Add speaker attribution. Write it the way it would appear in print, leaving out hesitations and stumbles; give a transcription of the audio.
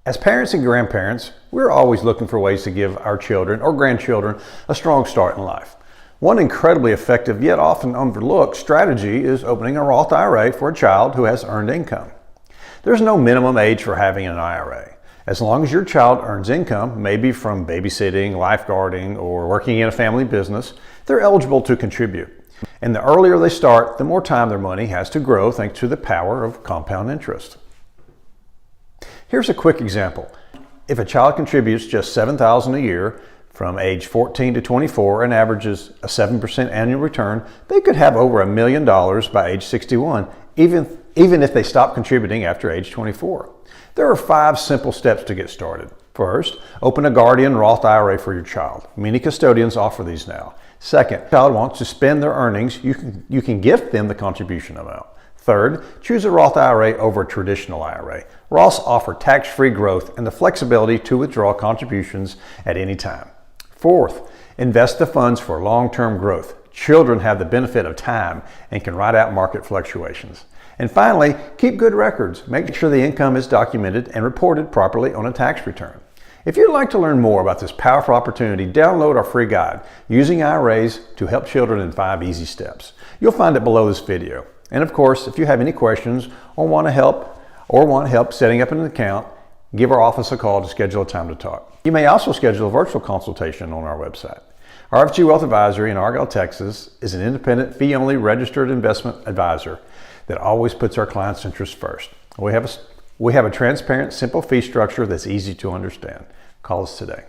Speaker 1: As parents and grandparents, we're always looking for ways to give our children or grandchildren a strong start in life. One incredibly effective yet often overlooked strategy is opening a Roth IRA for a child who has earned income. There's no minimum age for having an IRA. As long as your child earns income, maybe from babysitting, lifeguarding, or working in a family business, they're eligible to contribute. And the earlier they start, the more time their money has to grow thanks to the power of compound interest. Here's a quick example. If a child contributes just $7,000 a year from age 14 to 24 and averages a 7% annual return, they could have over $1 million by age 61, even if they stop contributing after age 24. There are 5 simple steps to get started. First, open a Guardian Roth IRA for your child. Many custodians offer these now. Second, if the child wants to spend their earnings, you can gift them the contribution amount. Third, choose a Roth IRA over a traditional IRA. Roths offer tax-free growth and the flexibility to withdraw contributions at any time. Fourth, invest the funds for long-term growth. Children have the benefit of time and can ride out market fluctuations. And finally, keep good records. Make sure the income is documented and reported properly on a tax return. If you'd like to learn more about this powerful opportunity, download our free guide, Using IRAs to Help Children in 5 Easy Steps. You'll find it below this video. And of course, if you have any questions or want help setting up an account, give our office a call to schedule a time to talk. You may also schedule a virtual consultation on our website. RFG Wealth Advisory in Argyle, Texas is an independent, fee-only registered investment advisor that always puts our clients' interests first. We have a transparent, simple fee structure that's easy to understand. Call us today.